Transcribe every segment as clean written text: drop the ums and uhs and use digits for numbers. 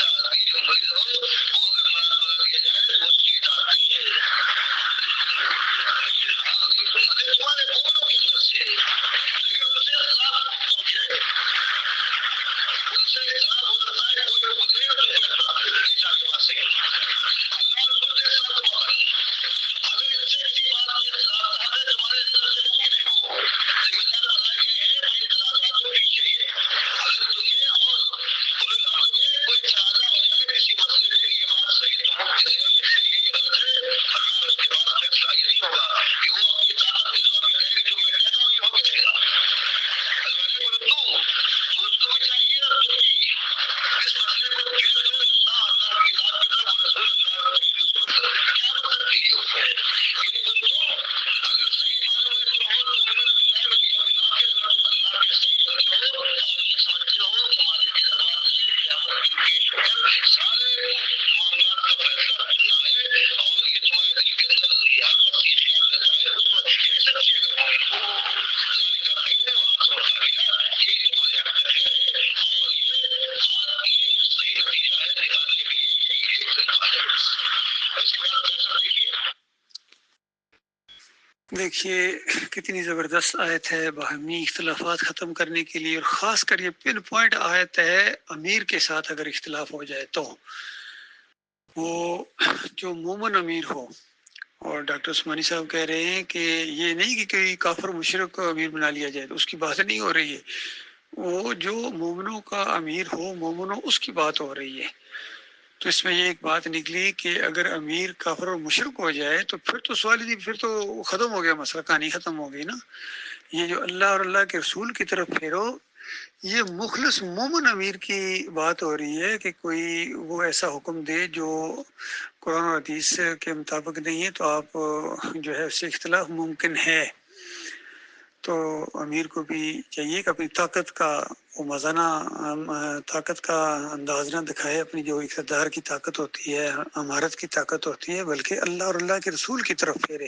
آدمی جو مریض ہو وہ اگر منع کرا دیا جائے تو اس کی اطاعت نہیں ہے. ہاں بالکل ارے تمہارے مومنوں کے اندر سے، لیکن ان سے اختلاف ہو جائے، ان سے اختلاف ہو سکتا ہے، کوئی حکم دے اور تم کو اختلاف ہے. عیسیٰ کے پاس سے اللہ اس کو دے سخت موقع. اگر ان سے کسی بات میں اختلاف تھا تو تمہارے اندر سے مومن ہے، وہ ذمہ دار بنائے گئے ہیں. کوئی تنازعات بھی چاہیے. اگر تمہیں اور اولو الامر میں کوئی تنازع ہو جائے کسی مسئلے میں، یہ بات صحیح تم کہہ رہے ہو، یہ صحیح ہے، یہ غلط ہے، فرمایا اس کے بعد فیصلہ یہ نہیں ہوگا کہ وہ اپنی طاقت کے زور میں کہے کہ جو میں کہتا ہوں یہ ہو کہے گا. المانی بولو تو اس کو بھی چاہیے اور تم بھی اس مسئلے کو پھیر دو اللہ کی ذات کی طرف اور رسول اللہ کی طرف. کیا مطلب کے لیے ہوتا ہے کہ تم اگر صحیح معنی میں تم ہو تؤمنون باللہ والیوم الآخر، اگر تم اللہ کے صحیح بندے ہو اور یہ سمجھتے ہو کہ مالک کی دربار میں قیامت دن پیش ہو کر سارے معاملات کا فیصلہ کرنا ہے، اور یہ تمہارے دل کے اندر ہر وقت یہ خیال رہتا ہے اس وقت یہ سچی اگر مومن ہو ذالک خیر و احسن تاویلا، یہ تمہارے حق میں خیر ہے اور یہ آپ کی صحیح نتیجہ ہے نکالنے کے لیے یہی ایک طریقہ ہے. اس کے بعد فیصلہ دیکھیے. دیکھیے کتنی زبردست آیت ہے باہمی اختلافات ختم کرنے کے لیے، اور خاص کر یہ پن پوائنٹ آیت ہے امیر کے ساتھ اگر اختلاف ہو جائے تو وہ جو مومن امیر ہو. اور ڈاکٹر عثمانی صاحب کہہ رہے ہیں کہ یہ نہیں کہ کوئی کافر مشرک کو امیر بنا لیا جائے، تو اس کی بات نہیں ہو رہی ہے. وہ جو مومنوں کا امیر ہو، مومنوں اس کی بات ہو رہی ہے. تو اس میں یہ ایک بات نکلی کہ اگر امیر کافر اور مشرک ہو جائے تو پھر تو سوال ہی پھر تو ختم ہو گیا مسئلہ، کہانی ختم ہو گئی نا. یہ جو اللہ اور اللہ کے رسول کی طرف پھیرو، یہ مخلص مومن امیر کی بات ہو رہی ہے کہ کوئی وہ ایسا حکم دے جو قرآن و حدیث کے مطابق نہیں ہے تو آپ جو ہے اس سے اختلاف ممکن ہے. تو امیر کو بھی چاہیے کہ اپنی طاقت کا وہ مزانہ طاقت کا انداز نہ دکھائے، اپنی جو اقتدار کی طاقت ہوتی ہے، امارت کی طاقت ہوتی ہے، بلکہ اللہ اور اللہ کے رسول کی طرف پھیرے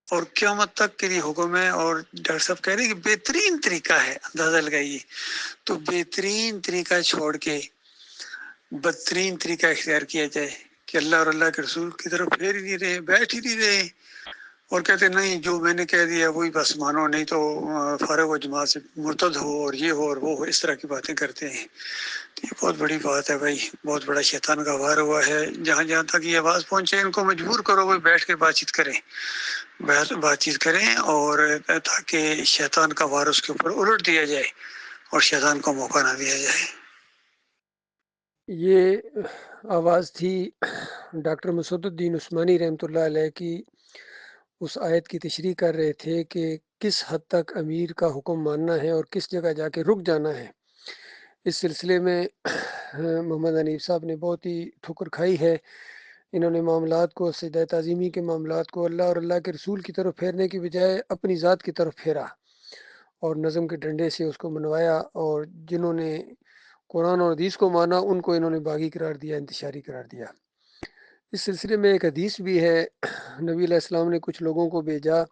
اور قیامت تک کے لیے حکم ہے. اور ڈاکٹر صاحب کہہ رہے ہیں کہ بہترین طریقہ ہے، اندازہ لگائیے. تو بہترین طریقہ چھوڑ کے بدترین طریقہ اختیار کیا جائے کہ اللہ اور اللہ کے رسول کی طرف پھیر ہی نہیں رہے، بیٹھ ہی نہیں رہے، اور کہتے نہیں جو میں نے کہہ دیا وہی بس مانو، نہیں تو فارغ و جماعت سے مرتد ہو اور یہ ہو اور وہ ہو، اس طرح کی باتیں کرتے ہیں. یہ بہت بڑی بات ہے بھائی، بہت بڑا شیطان کا وار ہوا ہے. جہاں جہاں تک یہ آواز پہنچے ان کو مجبور کرو وہ بیٹھ کے بات چیت کریں اور تاکہ شیطان کا وار اس کے اوپر الٹ دیا جائے اور شیطان کو موقع نہ دیا جائے. یہ آواز تھی ڈاکٹر مسعود الدین عثمانی رحمۃ اللہ علیہ کی. اس آیت کی تشریح کر رہے تھے کہ کس حد تک امیر کا حکم ماننا ہے اور کس جگہ جا کے رک جانا ہے. اس سلسلے میں محمد حنیف صاحب نے بہت ہی ٹھکر کھائی ہے. انہوں نے معاملات کو سجدہ تعظیمی کے معاملات کو اللہ اور اللہ کے رسول کی طرف پھیرنے کی بجائے اپنی ذات کی طرف پھیرا اور نظم کے ڈنڈے سے اس کو منوایا، اور جنہوں نے قرآن اور حدیث کو مانا ان کو انہوں نے باغی قرار دیا، انتشاری قرار دیا. اس سلسلے میں ایک حدیث بھی ہے، نبی علیہ السلام نے کچھ لوگوں کو بھیجا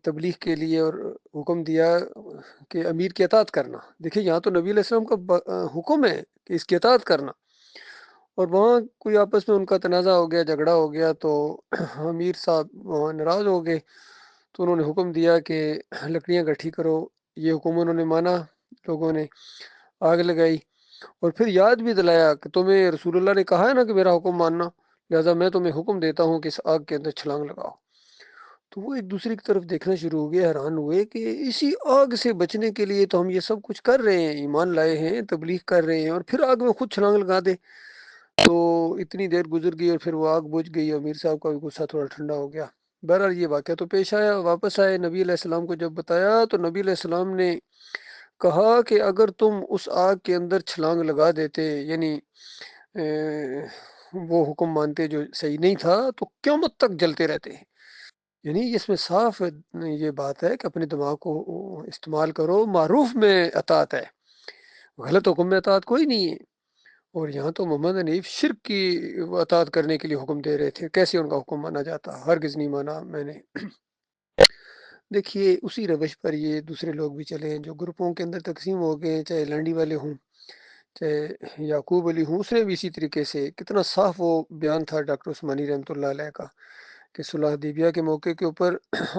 تبلیغ کے لیے اور حکم دیا کہ امیر کی اطاعت کرنا. دیکھیں یہاں تو نبی علیہ السلام کا حکم ہے کہ اس کی اطاعت کرنا، اور وہاں کوئی آپس میں ان کا تنازع ہو گیا، جھگڑا ہو گیا، تو امیر صاحب وہاں ناراض ہو گئے. تو انہوں نے حکم دیا کہ لکڑیاں اکٹھی کرو. یہ حکم انہوں نے مانا، لوگوں نے آگ لگائی اور پھر یاد بھی دلایا کہ تمہیں رسول اللہ نے کہا ہے نا کہ میرا حکم ماننا، لہذا میں تمہیں حکم دیتا ہوں کہ اس آگ کے اندر چھلانگ لگاؤ. تو وہ ایک دوسرے کی طرف دیکھنا شروع ہو گئے، حیران ہوئے کہ اسی آگ سے بچنے کے لیے تو ہم یہ سب کچھ کر رہے ہیں، ایمان لائے ہیں، تبلیغ کر رہے ہیں، اور پھر آگ میں خود چھلانگ لگا دے. تو اتنی دیر گزر گئی اور پھر وہ آگ بجھ گئی. امیر صاحب کا بھی غصہ تھوڑا ٹھنڈا ہو گیا. بہرحال یہ واقعہ تو پیش آیا. واپس آئے، نبی علیہ السلام کو جب بتایا تو نبی علیہ السلام نے کہا کہ اگر تم اس آگ کے اندر چھلانگ لگا دیتے، یعنی وہ حکم مانتے جو صحیح نہیں تھا، تو قیامت تک جلتے رہتے. یعنی اس میں صاف یہ بات ہے کہ اپنے دماغ کو استعمال کرو. معروف میں اطاعت ہے، غلط حکم میں اطاعت کوئی نہیں ہے. اور یہاں تو محمد حنیف شرک کی اطاعت کرنے کے لیے حکم دے رہے تھے. کیسے ان کا حکم مانا جاتا؟ ہرگز نہیں مانا میں نے. دیکھیے اسی روش پر یہ دوسرے لوگ بھی چلے ہیں جو گروپوں کے اندر تقسیم ہو گئے، چاہے لانڈی والے ہوں چاہے یعقوب علی ہوں، اس نے بھی اسی طریقے سے کتنا صاف وہ بیان تھا ڈاکٹر عثمانی رحمۃ اللہ علیہ کا کہ صلح حدیبیہ کے موقع کے اوپر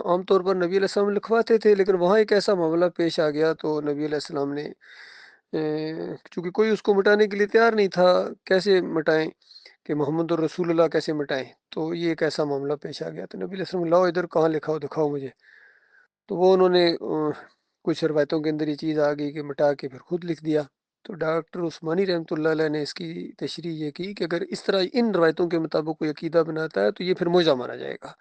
عام طور پر نبی علیہ السلام لکھواتے تھے، لیکن وہاں ایک ایسا معاملہ پیش آ گیا تو نبی علیہ السلام نے چونکہ کوئی اس کو مٹانے کے لیے تیار نہیں تھا، کیسے مٹائیں کہ محمد الرسول اللہ کیسے مٹائیں، تو یہ ایک ایسا معاملہ پیش آ گیا تو نبی علیہ السلام لاؤ ادھر کہاں لکھا ہو دکھاؤ مجھے، تو وہ انہوں نے کچھ روایتوں کے اندر یہ چیز آ گئی کہ مٹا کے پھر خود لکھ دیا۔ تو ڈاکٹر عثمانی رحمۃ اللہ علیہ نے اس کی تشریح یہ کی کہ اگر اس طرح ان روایتوں کے مطابق کوئی عقیدہ بناتا ہے تو یہ پھر موجہ مانا جائے گا،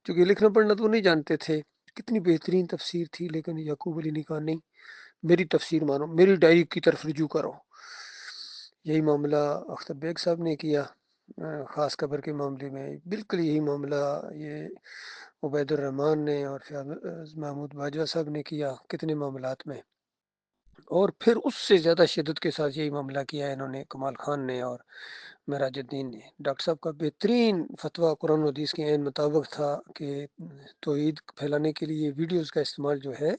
کیونکہ لکھنا پڑھنا تو نہیں جانتے تھے۔ کتنی بہترین تفسیر تھی، لیکن یعقوب علی نے کہا نہیں، میری تفسیر مانو، میری ڈائری کی طرف رجوع کرو۔ یہی معاملہ اختر بیگ صاحب نے کیا خاص قبر کے معاملے میں، بالکل یہی معاملہ یہ عبید الرحمن نے اور فیاض محمود باجوہ صاحب نے کیا کتنے معاملات میں، اور پھر اس سے زیادہ شدت کے ساتھ یہی معاملہ کیا ہے انہوں نے کمال خان نے اور معراج الدین نے۔ ڈاکٹر صاحب کا بہترین فتویٰ قرآن و حدیث کے عین مطابق تھا کہ توحید پھیلانے کے لیے ویڈیوز کا استعمال جو ہے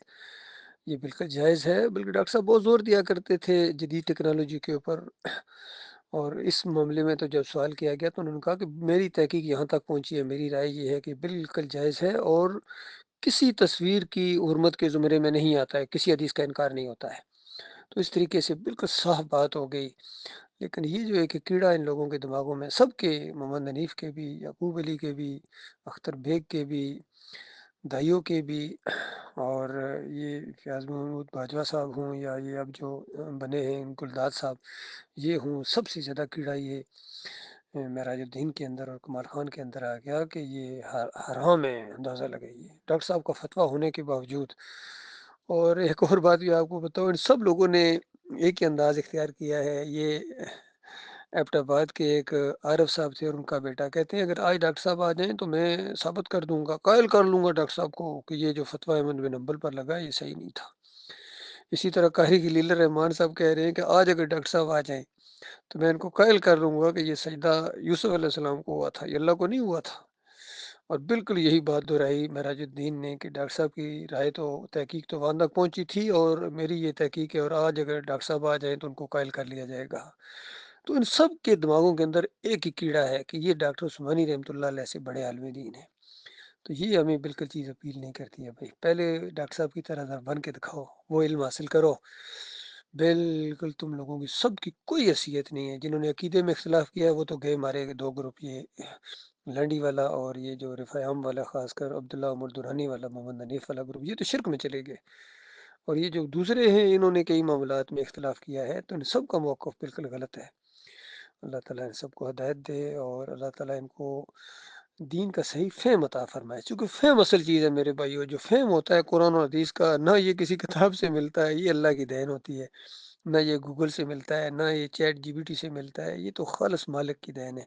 یہ بالکل جائز ہے، بلکہ ڈاکٹر صاحب بہت زور دیا کرتے تھے جدید ٹیکنالوجی کے اوپر، اور اس معاملے میں تو جب سوال کیا گیا تو انہوں نے کہا کہ میری تحقیق یہاں تک پہنچی ہے، میری رائے یہ ہے کہ بالکل جائز ہے اور کسی تصویر کی حرمت کے زمرے میں نہیں آتا ہے، کسی حدیث کا انکار نہیں ہوتا ہے۔ تو اس طریقے سے بالکل صاف بات ہو گئی، لیکن یہ جو ہے کہ کیڑا ان لوگوں کے دماغوں میں، سب کے، محمد حنیف کے بھی، یعقوب علی کے بھی، اختر بیگ کے بھی، دائیوں کے بھی، اور یہ فیاض محمود باجوہ صاحب ہوں یا یہ اب جو بنے ہیں گلداد صاحب یہ ہوں، سب سے زیادہ کیڑا یہ معراج الدین کے اندر اور کمال خان کے اندر آ گیا کہ یہ حرام ہے، اندازہ لگائیے ڈاکٹر صاحب کا فتویٰ ہونے کے باوجود۔ اور ایک اور بات بھی آپ کو بتاؤں، ان سب لوگوں نے ایک ہی انداز اختیار کیا ہے۔ یہ ایبٹ آباد کے ایک عارف صاحب تھے اور ان کا بیٹا، کہتے ہیں اگر آج ڈاکٹر صاحب آ جائیں تو میں ثابت کر دوں گا، قائل کر لوں گا ڈاکٹر صاحب کو کہ یہ جو فتویٰ احمد بن حنبل پر لگا یہ صحیح نہیں تھا۔ اسی طرح قاری کی لیلر رحمان صاحب کہہ رہے ہیں کہ آج اگر ڈاکٹر صاحب آ جائیں تو میں ان کو قائل کر لوں گا کہ یہ سجدہ یوسف علیہ السلام کو ہوا تھا، یہ اللہ کو نہیں ہوا تھا۔ اور بالکل یہی بات دہرائی معراج الدین نے کہ ڈاکٹر صاحب کی رائے تو تحقیق تو وہاں تک پہنچی تھی اور میری یہ تحقیق ہے، اور آج اگر ڈاکٹر صاحب آ جائیں تو ان کو قائل کر لیا جائے گا۔ تو ان سب کے دماغوں کے اندر ایک ہی کیڑا ہے کہ یہ ڈاکٹر عثمانی رحمۃ اللہ علیہ سے بڑے عالم دین ہیں۔ تو یہ ہمیں بالکل چیز اپیل نہیں کرتی ہے بھائی، پہلے ڈاکٹر صاحب کی طرح ذرا بن کے دکھاؤ، وہ علم حاصل کرو۔ بالکل تم لوگوں کی سب کی کوئی حیثیت نہیں ہے، جنہوں نے عقیدے میں اختلاف کیا ہے وہ تو گئے مارے دو گروپ، یہ لنڈی والا اور یہ جو رفاع عام والا، خاص کر عبداللہ عمر درانی والا، محمد حنیف والا گروپ، یہ تو شرک میں چلے گئے۔ اور یہ جو دوسرے ہیں انہوں نے کئی معاملات میں اختلاف کیا ہے، تو ان سب کا موقف بالکل غلط ہے۔ اللہ تعالیٰ ان سب کو ہدایت دے اور اللہ تعالیٰ ان کو دین کا صحیح فہم عطا فرمائے، چونکہ فہم اصل چیز ہے میرے بھائیو۔ جو فہم ہوتا ہے قرآن و حدیث کا، نہ یہ کسی کتاب سے ملتا ہے، یہ اللہ کی دین ہوتی ہے، نہ یہ گوگل سے ملتا ہے، نہ یہ چیٹ جی بی ٹی سے ملتا ہے، یہ تو خالص مالک کی دین ہے۔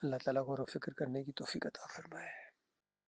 اللہ تعالیٰ غور و فکر کرنے کی توفیق عطا فرمائے۔